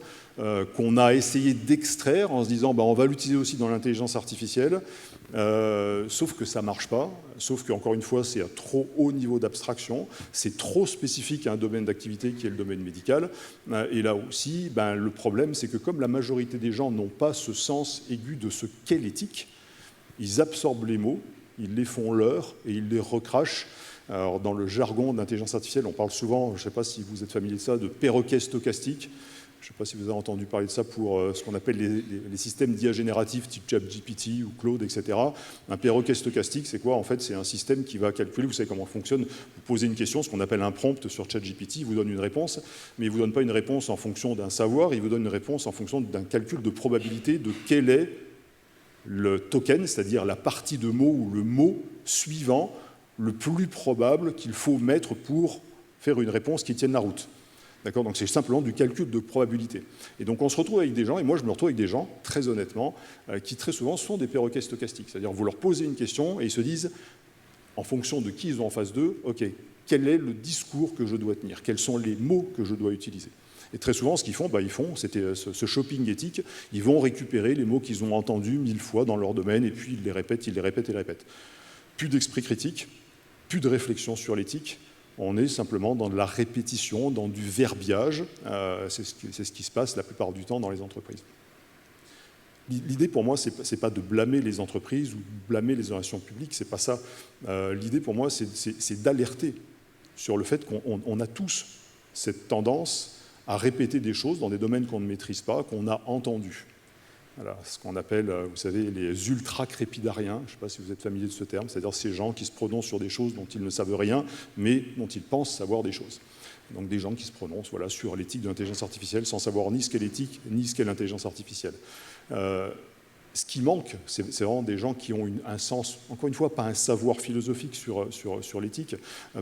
qu'on a essayé d'extraire en se disant on va l'utiliser aussi dans l'intelligence artificielle, sauf que ça ne marche pas, sauf qu'encore une fois, c'est à trop haut niveau d'abstraction, c'est trop spécifique à un domaine d'activité qui est le domaine médical. Et là aussi, le problème, c'est que comme la majorité des gens n'ont pas ce sens aigu de ce qu'est l'éthique, ils absorbent les mots, ils les font leurs et ils les recrachent. Alors, dans le jargon d'intelligence artificielle, on parle souvent, je ne sais pas si vous êtes familier de ça, de perroquet stochastique. Je ne sais pas si vous avez entendu parler de ça pour ce qu'on appelle les systèmes d'IA génératifs type ChatGPT ou Claude, etc. Un perroquet stochastique, c'est quoi? En fait, c'est un système qui va calculer, vous savez comment fonctionne, vous posez une question, ce qu'on appelle un prompt sur ChatGPT, il vous donne une réponse, mais il ne vous donne pas une réponse en fonction d'un savoir, il vous donne une réponse en fonction d'un calcul de probabilité de quel est le token, c'est-à-dire la partie de mot ou le mot suivant le plus probable qu'il faut mettre pour faire une réponse qui tienne la route. Donc c'est simplement du calcul de probabilité. Et donc on se retrouve avec des gens, et moi je me retrouve avec des gens, très honnêtement, qui très souvent sont des perroquets stochastiques. C'est-à-dire vous leur posez une question et ils se disent, en fonction de qui ils ont en face d'eux, ok, quel est le discours que je dois tenir? Quels sont les mots que je dois utiliser? Et très souvent, ce qu'ils font, c'était ce shopping éthique, ils vont récupérer les mots qu'ils ont entendus 1000 fois dans leur domaine, et puis ils les répètent, ils les répètent et les répètent. Plus d'esprit critique, plus de réflexion sur l'éthique, on est simplement dans de la répétition, dans du verbiage, c'est ce qui se passe la plupart du temps dans les entreprises. L'idée pour moi, ce n'est pas de blâmer les entreprises ou de blâmer les relations publiques, c'est pas ça. L'idée pour moi, c'est d'alerter sur le fait qu'on a tous cette tendance à répéter des choses dans des domaines qu'on ne maîtrise pas, qu'on a entendus. Voilà, ce qu'on appelle, vous savez, les ultra-crépidariens, je ne sais pas si vous êtes familier de ce terme, c'est-à-dire ces gens qui se prononcent sur des choses dont ils ne savent rien, mais dont ils pensent savoir des choses. Donc des gens qui se prononcent sur l'éthique de l'intelligence artificielle sans savoir ni ce qu'est l'éthique, ni ce qu'est l'intelligence artificielle. Ce qui manque, c'est vraiment des gens qui ont un sens, encore une fois, pas un savoir philosophique sur l'éthique,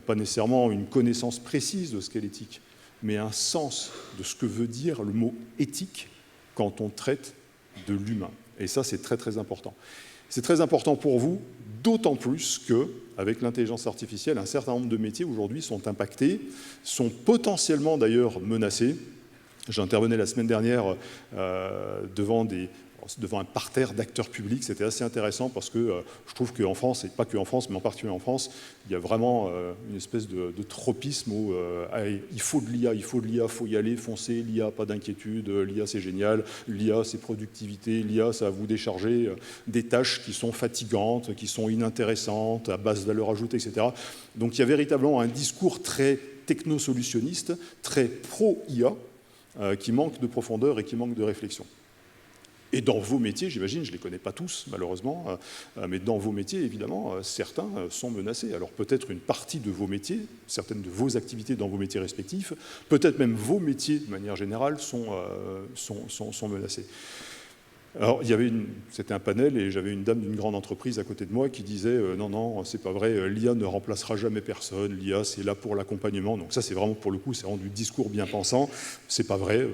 pas nécessairement une connaissance précise de ce qu'est l'éthique, mais un sens de ce que veut dire le mot éthique quand on traite de l'humain. Et ça, c'est très très important. C'est très important pour vous, d'autant plus qu'avec l'intelligence artificielle, un certain nombre de métiers aujourd'hui sont impactés, sont potentiellement d'ailleurs menacés. J'intervenais la semaine dernière devant un parterre d'acteurs publics. C'était assez intéressant parce que je trouve qu'en France, et pas qu'en France, mais en particulier en France, il y a vraiment une espèce de tropisme où il faut de l'IA, il faut y aller, foncer, l'IA, pas d'inquiétude, l'IA c'est génial, l'IA c'est productivité, l'IA ça va vous décharger des tâches qui sont fatigantes, qui sont inintéressantes, à basse valeur ajoutée, etc. Donc il y a véritablement un discours très technosolutionniste, très pro-IA, qui manque de profondeur et qui manque de réflexion. Et dans vos métiers, j'imagine, je ne les connais pas tous, malheureusement, mais dans vos métiers, évidemment, certains sont menacés. Alors peut-être une partie de vos métiers, certaines de vos activités dans vos métiers respectifs, peut-être même vos métiers, de manière générale, sont menacés. Alors, c'était un panel et j'avais une dame d'une grande entreprise à côté de moi qui disait non, non, c'est pas vrai, l'IA ne remplacera jamais personne, l'IA c'est là pour l'accompagnement. Donc ça, c'est vraiment pour le coup, c'est vraiment du discours bien pensant. C'est pas vrai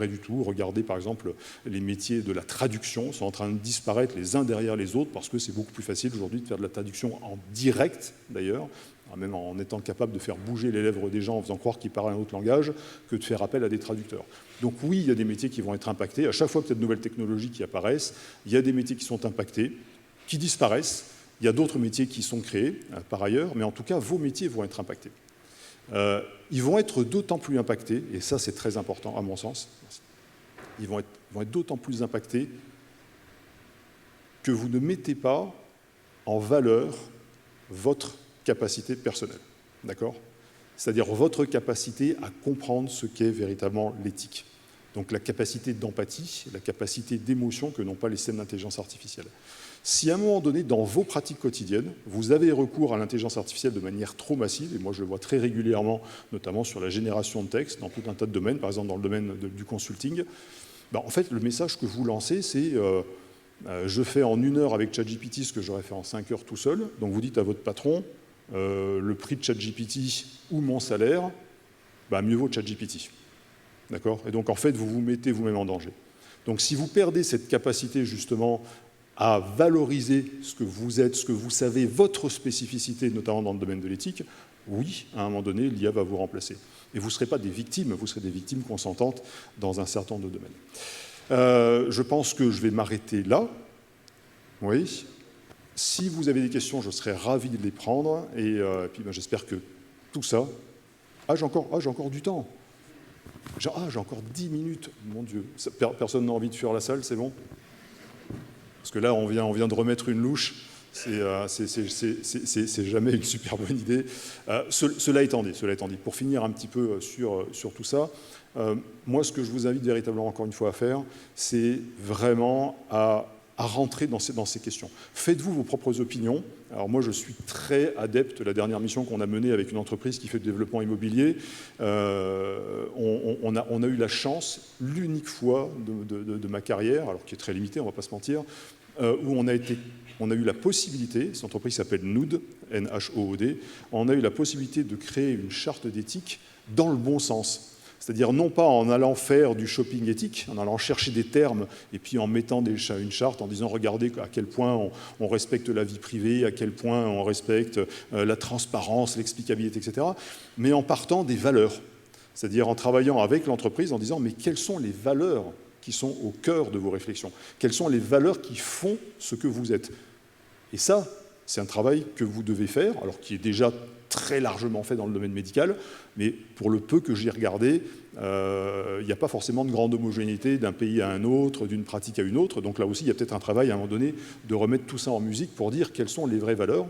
du tout. Regardez par exemple, les métiers de la traduction sont en train de disparaître les uns derrière les autres parce que c'est beaucoup plus facile aujourd'hui de faire de la traduction en direct d'ailleurs, même en étant capable de faire bouger les lèvres des gens en faisant croire qu'ils parlent un autre langage, que de faire appel à des traducteurs. Donc oui, il y a des métiers qui vont être impactés. À chaque fois qu'il y a de nouvelles technologies qui apparaissent, il y a des métiers qui sont impactés, qui disparaissent. Il y a d'autres métiers qui sont créés par ailleurs, mais en tout cas, vos métiers vont être impactés. Ils vont être d'autant plus impactés, et ça c'est très important à mon sens, ils vont être d'autant plus impactés que vous ne mettez pas en valeur votre capacité personnelle, d'accord ? C'est-à-dire votre capacité à comprendre ce qu'est véritablement l'éthique. Donc la capacité d'empathie, la capacité d'émotion que n'ont pas les systèmes d'intelligence artificielle. Si à un moment donné, dans vos pratiques quotidiennes, vous avez recours à l'intelligence artificielle de manière trop massive, et moi je le vois très régulièrement, notamment sur la génération de texte, dans tout un tas de domaines, par exemple dans le domaine du consulting, ben, en fait le message que vous lancez, c'est je fais en 1 heure avec ChatGPT ce que j'aurais fait en 5 heures tout seul, donc vous dites à votre patron, le prix de ChatGPT ou mon salaire, bah mieux vaut ChatGPT. D'accord ? Et donc en fait, vous vous mettez vous-même en danger. Donc si vous perdez cette capacité justement à valoriser ce que vous êtes, ce que vous savez, votre spécificité, notamment dans le domaine de l'éthique, oui, à un moment donné, l'IA va vous remplacer. Et vous ne serez pas des victimes, vous serez des victimes consentantes dans un certain nombre de domaines. Je pense que je vais m'arrêter là. Oui. Si vous avez des questions, je serais ravi de les prendre. Et puis ben, j'espère que tout ça... j'ai encore du temps. J'ai encore 10 minutes. Mon Dieu. Personne n'a envie de fuir la salle, c'est bon ? Parce que là, on vient de remettre une louche. C'est jamais une super bonne idée. Cela étant dit, pour finir un petit peu sur tout ça, moi, ce que je vous invite véritablement encore une fois à faire, c'est vraiment à rentrer dans ces questions. Faites-vous vos propres opinions. Alors moi, je suis très adepte de la dernière mission qu'on a menée avec une entreprise qui fait du développement immobilier. On a eu la chance, l'unique fois de ma carrière, alors qui est très limitée, on ne va pas se mentir, où on a eu la possibilité, cette entreprise s'appelle Nood, N-H-O-O-D, on a eu la possibilité de créer une charte d'éthique dans le bon sens. C'est-à-dire non pas en allant faire du shopping éthique, en allant chercher des termes et puis en mettant une charte en disant regardez à quel point on respecte la vie privée, à quel point on respecte la transparence, l'explicabilité, etc. Mais en partant des valeurs. C'est-à-dire en travaillant avec l'entreprise en disant mais quelles sont les valeurs qui sont au cœur de vos réflexions ? Quelles sont les valeurs qui font ce que vous êtes ? Et ça, c'est un travail que vous devez faire, alors qui est déjà très largement fait dans le domaine médical, mais pour le peu que j'y ai regardé, il n'y a pas forcément de grande homogénéité d'un pays à un autre, d'une pratique à une autre. Donc là aussi, il y a peut-être un travail à un moment donné de remettre tout ça en musique pour dire quelles sont les vraies valeurs.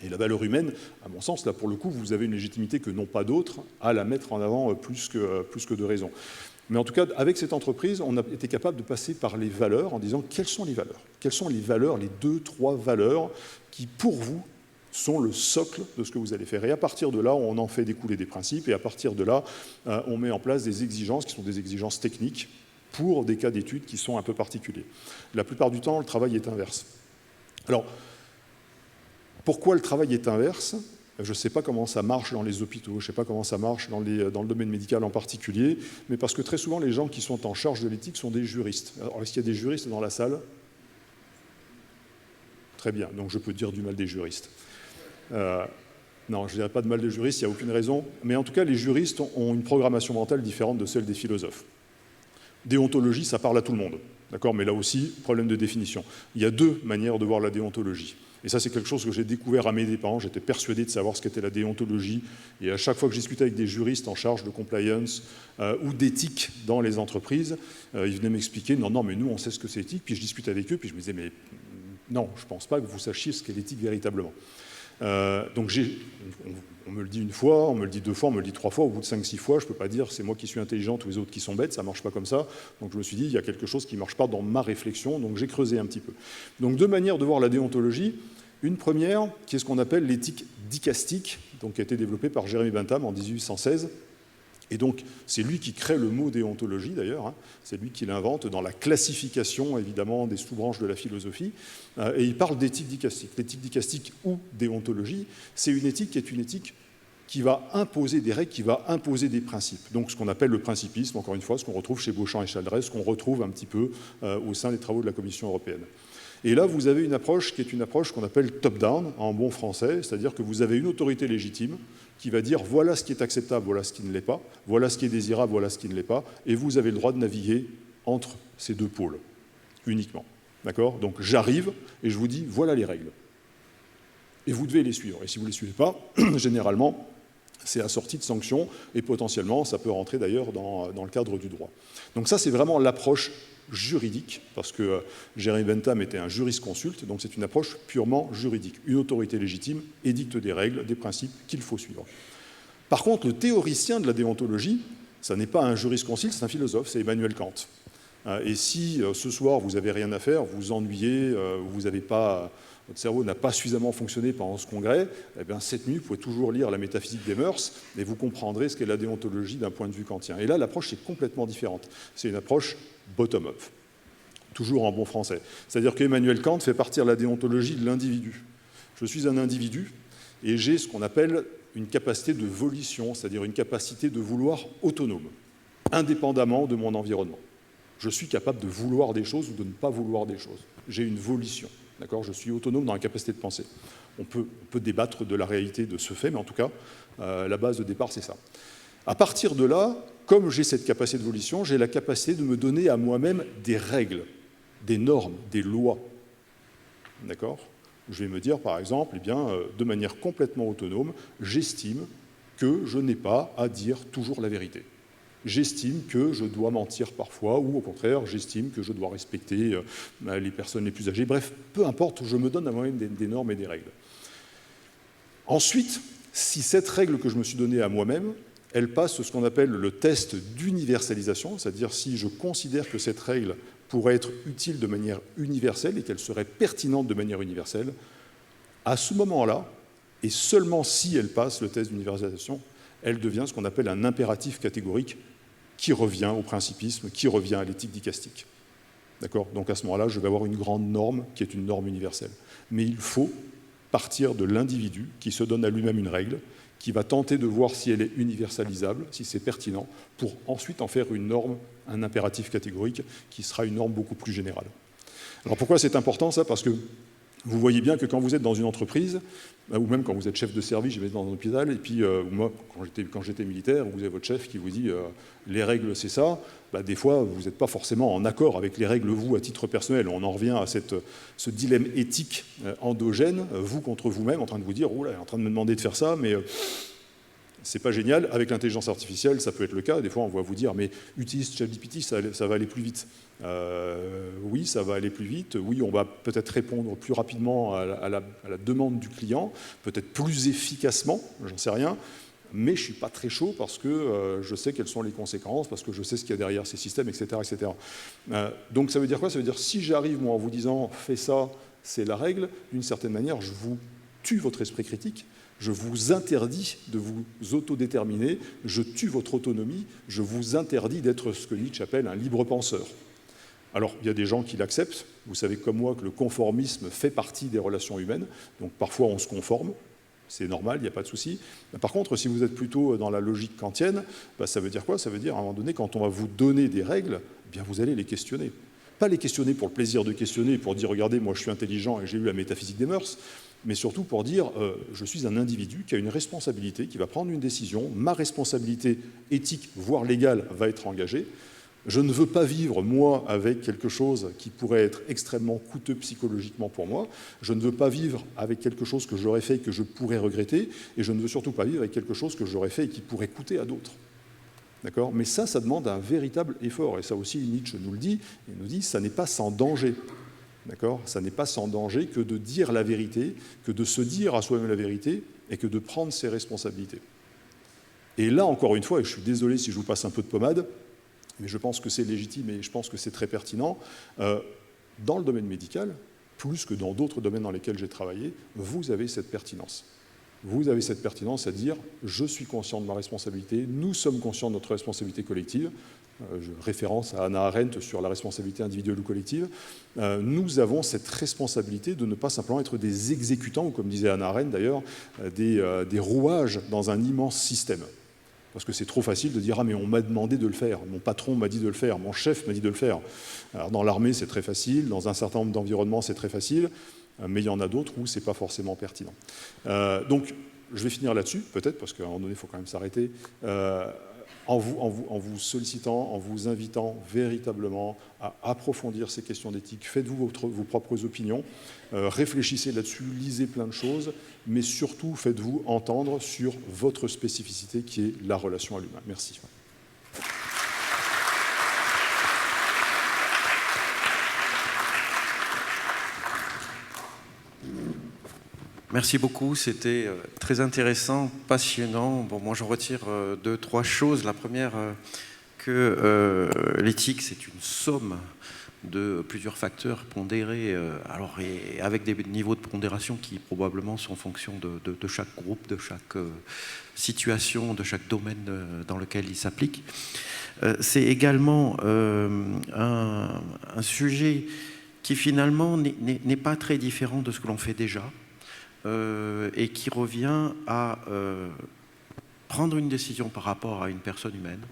Et la valeur humaine, à mon sens, là pour le coup, vous avez une légitimité que n'ont pas d'autres à la mettre en avant plus que de raison. Mais en tout cas, avec cette entreprise, on a été capable de passer par les valeurs en disant quelles sont les valeurs ? Quelles sont les valeurs, les 2-3 valeurs qui, pour vous, sont le socle de ce que vous allez faire. Et à partir de là, on en fait découler des principes, et à partir de là, on met en place des exigences qui sont des exigences techniques pour des cas d'études qui sont un peu particuliers. La plupart du temps, le travail est inverse. Alors, pourquoi le travail est inverse ? Je ne sais pas comment ça marche dans les hôpitaux, je ne sais pas comment ça marche dans le domaine médical en particulier, mais parce que très souvent, les gens qui sont en charge de l'éthique sont des juristes. Alors, est-ce qu'il y a des juristes dans la salle ? Très bien, donc je peux dire du mal des juristes. Non, je ne dirais pas de mal des juristes, il n'y a aucune raison. Mais en tout cas, les juristes ont une programmation mentale différente de celle des philosophes. Déontologie, ça parle à tout le monde. D'accord ? Mais là aussi, problème de définition. Il y a 2 manières de voir la déontologie. Et ça, c'est quelque chose que j'ai découvert à mes dépens. J'étais persuadé de savoir ce qu'était la déontologie. Et à chaque fois que je discutais avec des juristes en charge de compliance ou d'éthique dans les entreprises, ils venaient m'expliquer « Non, mais nous, on sait ce que c'est éthique. » Puis je discutais avec eux, puis je me disais « Mais non, je ne pense pas que vous sachiez ce qu'est l'éthique véritablement. » Donc on me le dit une fois, on me le dit deux fois, on me le dit trois fois, au bout de 5-6 fois, je ne peux pas dire c'est moi qui suis intelligent, tous les autres qui sont bêtes, ça ne marche pas comme ça. Donc je me suis dit, il y a quelque chose qui ne marche pas dans ma réflexion, donc j'ai creusé un petit peu. Donc deux manières de voir la déontologie. Une première, qui est ce qu'on appelle l'éthique dicastique, donc qui a été développée par Jeremy Bentham en 1816. Et donc, c'est lui qui crée le mot déontologie, d'ailleurs. Hein. C'est lui qui l'invente dans la classification, évidemment, des sous-branches de la philosophie. Et il parle d'éthique dicastique. L'éthique dicastique ou déontologie, c'est une éthique qui est une éthique qui va imposer des règles, qui va imposer des principes. Donc, ce qu'on appelle le principisme, encore une fois, ce qu'on retrouve chez Beauchamp et Chaldrès, ce qu'on retrouve un petit peu au sein des travaux de la Commission européenne. Et là, vous avez une approche qui est une approche qu'on appelle top-down, en bon français, c'est-à-dire que vous avez une autorité légitime qui va dire voilà ce qui est acceptable, voilà ce qui ne l'est pas, voilà ce qui est désirable, voilà ce qui ne l'est pas, et vous avez le droit de naviguer entre ces deux pôles, uniquement. D'accord ? Donc j'arrive et je vous dis voilà les règles. Et vous devez les suivre. Et si vous ne les suivez pas, généralement, c'est assorti de sanctions, et potentiellement, ça peut rentrer d'ailleurs dans le cadre du droit. Donc ça, c'est vraiment l'approche juridique, parce que Jeremy Bentham était un jurisconsulte, donc c'est une approche purement juridique. Une autorité légitime édicte des règles, des principes qu'il faut suivre. Par contre, le théoricien de la déontologie, ça n'est pas un jurisconsulte, c'est un philosophe, c'est Emmanuel Kant. Et si ce soir vous n'avez rien à faire, vous vous ennuyez, vous n'avez pas... Votre cerveau n'a pas suffisamment fonctionné pendant ce congrès, eh bien, cette nuit, vous pouvez toujours lire la métaphysique des mœurs et vous comprendrez ce qu'est la déontologie d'un point de vue kantien. Et là, l'approche est complètement différente. C'est une approche bottom-up, toujours en bon français. C'est-à-dire qu'Emmanuel Kant fait partir la déontologie de l'individu. Je suis un individu et j'ai ce qu'on appelle une capacité de volition, c'est-à-dire une capacité de vouloir autonome, indépendamment de mon environnement. Je suis capable de vouloir des choses ou de ne pas vouloir des choses. J'ai une volition. Je suis autonome dans la capacité de penser. On peut débattre de la réalité de ce fait, mais en tout cas, la base de départ, c'est ça. À partir de là, comme j'ai cette capacité de volition, j'ai la capacité de me donner à moi-même des règles, des normes, des lois. D'accord ? Je vais me dire, par exemple, eh bien, de manière complètement autonome, j'estime que je n'ai pas à dire toujours la vérité. J'estime que je dois mentir parfois, ou au contraire, j'estime que je dois respecter les personnes les plus âgées. Bref, peu importe, je me donne à moi-même des normes et des règles. Ensuite, si cette règle que je me suis donnée à moi-même, elle passe ce qu'on appelle le test d'universalisation, c'est-à-dire si je considère que cette règle pourrait être utile de manière universelle et qu'elle serait pertinente de manière universelle, à ce moment-là, et seulement si elle passe le test d'universalisation, elle devient ce qu'on appelle un impératif catégorique qui revient au principisme, qui revient à l'éthique dicastique. D'accord ? Donc à ce moment-là, je vais avoir une grande norme qui est une norme universelle. Mais il faut partir de l'individu qui se donne à lui-même une règle, qui va tenter de voir si elle est universalisable, si c'est pertinent, pour ensuite en faire une norme, un impératif catégorique, qui sera une norme beaucoup plus générale. Alors pourquoi c'est important ça ? Parce que vous voyez bien que quand vous êtes dans une entreprise, ou même quand vous êtes chef de service, je vais dans un hôpital, et puis moi, quand j'étais militaire, vous avez votre chef qui vous dit les règles c'est ça, des fois vous n'êtes pas forcément en accord avec les règles, vous, à titre personnel. On en revient à ce dilemme éthique endogène, vous contre vous-même, en train de vous dire, oula, il est en train de me demander de faire ça, mais c'est pas génial. Avec l'intelligence artificielle, ça peut être le cas. Des fois, on va vous dire, mais utilise ChatGPT, ça va aller plus vite. Oui, ça va aller plus vite. Oui, on va peut-être répondre plus rapidement à la demande du client, peut-être plus efficacement, j'en sais rien. Mais je ne suis pas très chaud parce que je sais quelles sont les conséquences, parce que je sais ce qu'il y a derrière ces systèmes, etc. etc. Donc ça veut dire quoi ? Ça veut dire si j'arrive, moi, en vous disant « fais ça, c'est la règle », d'une certaine manière, je vous tue votre esprit critique, je vous interdis de vous autodéterminer, je tue votre autonomie, je vous interdis d'être ce que Nietzsche appelle un libre penseur. Alors, il y a des gens qui l'acceptent. Vous savez comme moi que le conformisme fait partie des relations humaines, donc parfois on se conforme. C'est normal, il n'y a pas de souci. Par contre, si vous êtes plutôt dans la logique kantienne, ça veut dire quoi ? Ça veut dire, à un moment donné, quand on va vous donner des règles, eh bien, vous allez les questionner. Pas les questionner pour le plaisir de questionner, pour dire, regardez, moi je suis intelligent et j'ai eu la métaphysique des mœurs, mais surtout pour dire, je suis un individu qui a une responsabilité, qui va prendre une décision, ma responsabilité éthique, voire légale, va être engagée. Je ne veux pas vivre, moi, avec quelque chose qui pourrait être extrêmement coûteux psychologiquement pour moi. Je ne veux pas vivre avec quelque chose que j'aurais fait et que je pourrais regretter. Et je ne veux surtout pas vivre avec quelque chose que j'aurais fait et qui pourrait coûter à d'autres. D'accord ? Mais ça demande un véritable effort. Et ça aussi, Nietzsche nous le dit. Il nous dit, ça n'est pas sans danger. D'accord ? Ça n'est pas sans danger que de dire la vérité, que de se dire à soi-même la vérité et que de prendre ses responsabilités. Et là, encore une fois, et je suis désolé si je vous passe un peu de pommade, mais je pense que c'est légitime et je pense que c'est très pertinent, dans le domaine médical, plus que dans d'autres domaines dans lesquels j'ai travaillé, vous avez cette pertinence. Vous avez cette pertinence à dire « je suis conscient de ma responsabilité, nous sommes conscients de notre responsabilité collective ». Je référence à Hannah Arendt sur la responsabilité individuelle ou collective. Nous avons cette responsabilité de ne pas simplement être des exécutants, ou comme disait Hannah Arendt d'ailleurs, des rouages dans un immense système. Parce que c'est trop facile de dire « ah mais on m'a demandé de le faire, mon patron m'a dit de le faire, mon chef m'a dit de le faire ». Alors dans l'armée c'est très facile, dans un certain nombre d'environnements c'est très facile, mais il y en a d'autres où c'est pas forcément pertinent. Donc je vais finir là-dessus, peut-être, parce qu'à un moment donné il faut quand même s'arrêter. En vous sollicitant, en vous invitant véritablement à approfondir ces questions d'éthique. Faites-vous vos propres opinions, réfléchissez là-dessus, lisez plein de choses, mais surtout faites-vous entendre sur votre spécificité qui est la relation à l'humain. Merci. Merci beaucoup, c'était très intéressant, passionnant. Bon, moi, j'en retire deux, trois choses. La première, que l'éthique, c'est une somme de plusieurs facteurs pondérés, alors, et avec des niveaux de pondération qui probablement sont en fonction de chaque groupe, de chaque situation, de chaque domaine dans lequel il s'applique. C'est également un sujet qui finalement n'est pas très différent de ce que l'on fait déjà. Et qui revient à prendre une décision par rapport à une personne humaine,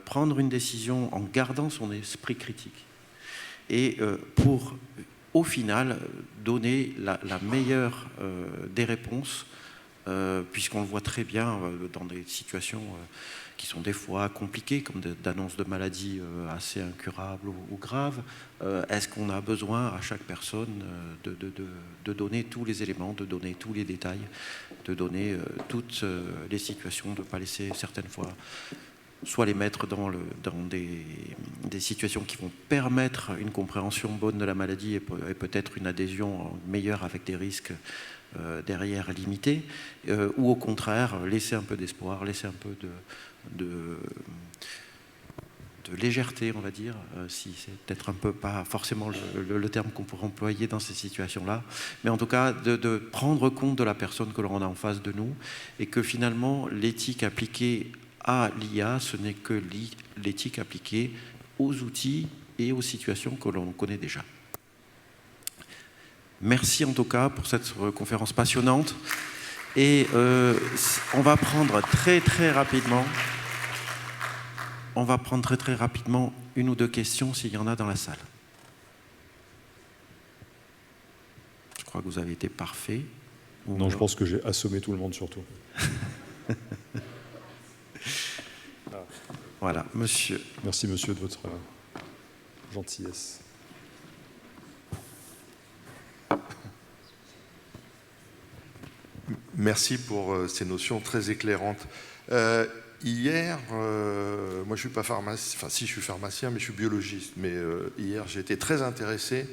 prendre une décision en gardant son esprit critique, et pour, au final, donner la meilleure des réponses, puisqu'on le voit très bien dans des situations qui sont des fois compliquées, comme d'annonces de maladies assez incurables ou graves. Est-ce qu'on a besoin à chaque personne de donner tous les éléments, de donner tous les détails, de donner toutes les situations, de ne pas laisser certaines fois soit les mettre dans des situations qui vont permettre une compréhension bonne de la maladie et peut-être une adhésion meilleure avec des risques derrière limités, ou au contraire laisser un peu d'espoir, laisser un peu de légèreté, on va dire, si c'est peut-être un peu pas forcément le terme qu'on pourrait employer dans ces situations-là, mais en tout cas de prendre compte de la personne que l'on a en face de nous, et que finalement l'éthique appliquée à l'IA, ce n'est que l'éthique appliquée aux outils et aux situations que l'on connaît déjà. Merci en tout cas pour cette conférence passionnante, et on va prendre très rapidement une ou deux questions s'il y en a dans la salle. Je crois que vous avez été parfait. Non, je pense que j'ai assommé tout le monde surtout. Voilà, monsieur. Merci monsieur de votre gentillesse. Merci pour ces notions très éclairantes. Hier, moi je ne suis pas pharmacien, enfin si je suis pharmacien, mais je suis biologiste. Mais hier, j'ai été très intéressé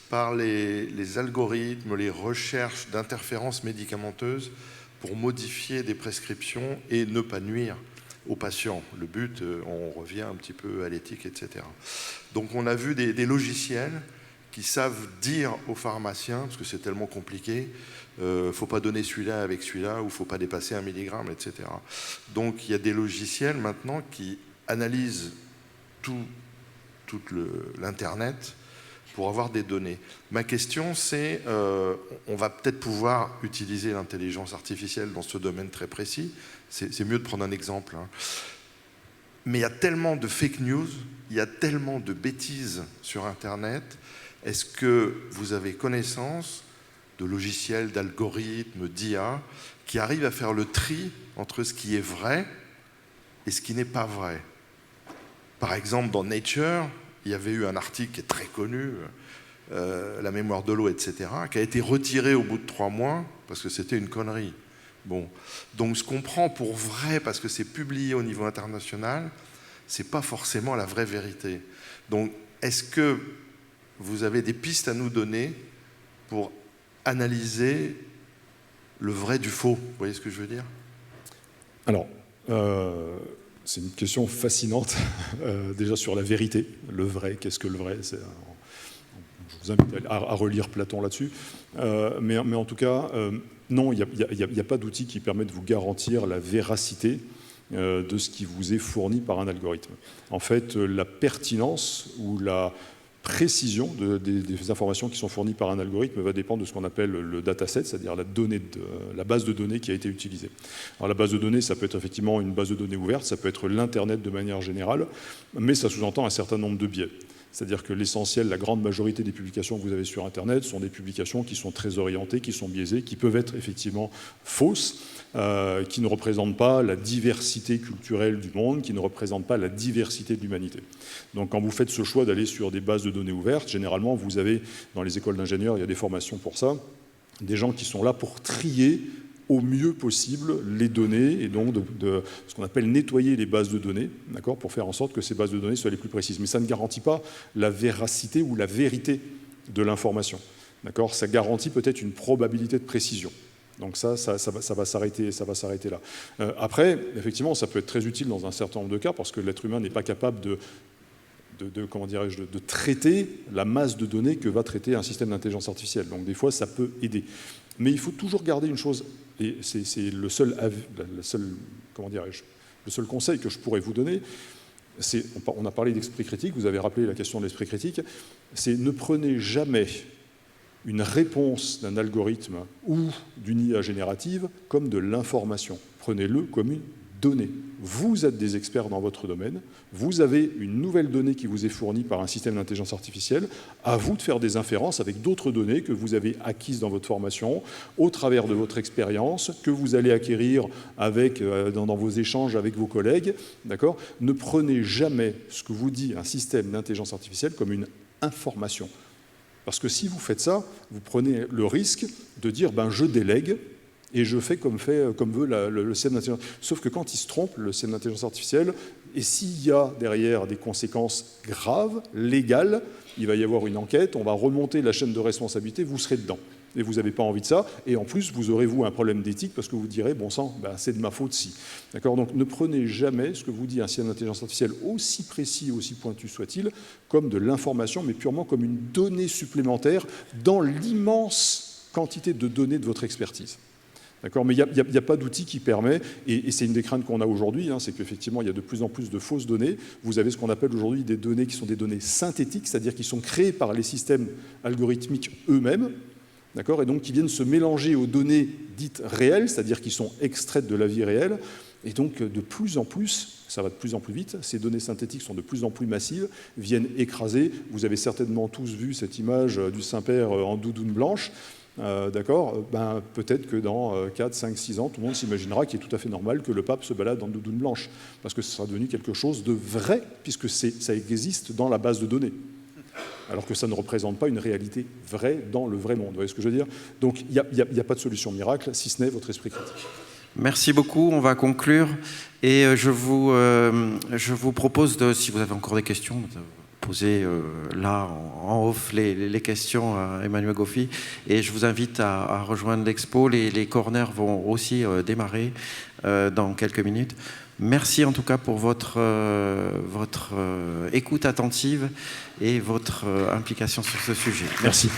par les algorithmes, les recherches d'interférences médicamenteuses pour modifier des prescriptions et ne pas nuire aux patients. Le but, on revient un petit peu à l'éthique, etc. Donc on a vu des logiciels qui savent dire aux pharmaciens, parce que c'est tellement compliqué, faut pas donner celui-là avec celui-là, ou faut pas dépasser 1 milligramme, etc. Donc il y a des logiciels maintenant qui analysent tout l'Internet pour avoir des données. Ma question c'est, on va peut-être pouvoir utiliser l'intelligence artificielle dans ce domaine très précis, c'est mieux de prendre un exemple, hein. Mais il y a tellement de fake news, il y a tellement de bêtises sur Internet. Est-ce que vous avez connaissance de logiciels, d'algorithmes, d'IA qui arrivent à faire le tri entre ce qui est vrai et ce qui n'est pas vrai? Par exemple, dans Nature, il y avait eu un article qui est très connu, la mémoire de l'eau, etc., qui a été retiré au bout de 3 mois parce que c'était une connerie. Bon. Donc ce qu'on prend pour vrai parce que c'est publié au niveau international, c'est pas forcément la vraie vérité. Donc est-ce que vous avez des pistes à nous donner pour analyser le vrai du faux. Vous voyez ce que je veux dire? Alors, c'est une question fascinante, déjà sur la vérité, le vrai, qu'est-ce que le vrai? Je vous invite à relire Platon là-dessus. Mais en tout cas, non, il n'y a pas d'outil qui permet de vous garantir la véracité de ce qui vous est fourni par un algorithme. En fait, la pertinence ou la précision des informations qui sont fournies par un algorithme va dépendre de ce qu'on appelle le dataset, c'est-à-dire la base de données qui a été utilisée. Alors la base de données, ça peut être effectivement une base de données ouverte, ça peut être l'Internet de manière générale, mais ça sous-entend un certain nombre de biais. C'est-à-dire que l'essentiel, la grande majorité des publications que vous avez sur Internet sont des publications qui sont très orientées, qui sont biaisées, qui peuvent être effectivement fausses, qui ne représentent pas la diversité culturelle du monde, qui ne représentent pas la diversité de l'humanité. Donc quand vous faites ce choix d'aller sur des bases de données ouvertes, généralement vous avez, dans les écoles d'ingénieurs, il y a des formations pour ça, des gens qui sont là pour trier au mieux possible les données et donc de ce qu'on appelle nettoyer les bases de données, d'accord, pour faire en sorte que ces bases de données soient les plus précises. Mais ça ne garantit pas la véracité ou la vérité de l'information. D'accord, ça garantit peut-être une probabilité de précision. Donc ça va s'arrêter là. Après, effectivement, ça peut être très utile dans un certain nombre de cas parce que l'être humain n'est pas capable de traiter la masse de données que va traiter un système d'intelligence artificielle. Donc des fois, ça peut aider. Mais il faut toujours garder une chose, et c'est le seul conseil que je pourrais vous donner, on a parlé d'esprit critique, vous avez rappelé la question de l'esprit critique, c'est ne prenez jamais une réponse d'un algorithme ou d'une IA générative comme de l'information. Prenez-le comme une donnée. Vous êtes des experts dans votre domaine, vous avez une nouvelle donnée qui vous est fournie par un système d'intelligence artificielle, à vous de faire des inférences avec d'autres données que vous avez acquises dans votre formation, au travers de votre expérience, que vous allez acquérir dans vos échanges avec vos collègues. D'accord ? Ne prenez jamais ce que vous dit un système d'intelligence artificielle comme une information. Parce que si vous faites ça, vous prenez le risque de dire « je délègue » et je fais comme veut le système d'intelligence. Sauf que quand il se trompe, le système d'intelligence artificielle, et s'il y a derrière des conséquences graves, légales, il va y avoir une enquête, on va remonter la chaîne de responsabilité, vous serez dedans. Et vous n'avez pas envie de ça, et en plus, vous aurez, un problème d'éthique, parce que vous direz, bon sang, c'est de ma faute si. D'accord ? Donc ne prenez jamais ce que vous dit un système d'intelligence artificielle, aussi précis, aussi pointu soit-il, comme de l'information, mais purement comme une donnée supplémentaire dans l'immense quantité de données de votre expertise. D'accord, mais il n'y a pas d'outil qui permet, et c'est une des craintes qu'on a aujourd'hui, c'est qu'effectivement il y a de plus en plus de fausses données. Vous avez ce qu'on appelle aujourd'hui des données qui sont des données synthétiques, c'est-à-dire qui sont créées par les systèmes algorithmiques eux-mêmes, d'accord, et donc qui viennent se mélanger aux données dites réelles, c'est-à-dire qui sont extraites de la vie réelle, et donc de plus en plus, ça va de plus en plus vite, ces données synthétiques sont de plus en plus massives, viennent écraser. Vous avez certainement tous vu cette image du Saint-Père en doudoune blanche. D'accord, peut-être que dans 4, 5, 6 ans, tout le monde s'imaginera qu'il est tout à fait normal que le pape se balade en doudoune blanche, parce que ce sera devenu quelque chose de vrai, puisque ça existe dans la base de données, alors que ça ne représente pas une réalité vraie dans le vrai monde. Vous voyez ce que je veux dire ? Donc il n'y a pas de solution miracle, si ce n'est votre esprit critique. Merci beaucoup, on va conclure, et je vous propose, si vous avez encore des questions, de poser là en off les questions à Emmanuel Goffi, et je vous invite à rejoindre l'expo. Les corners vont aussi démarrer dans quelques minutes. Merci en tout cas pour votre écoute attentive et votre implication sur ce sujet. Merci.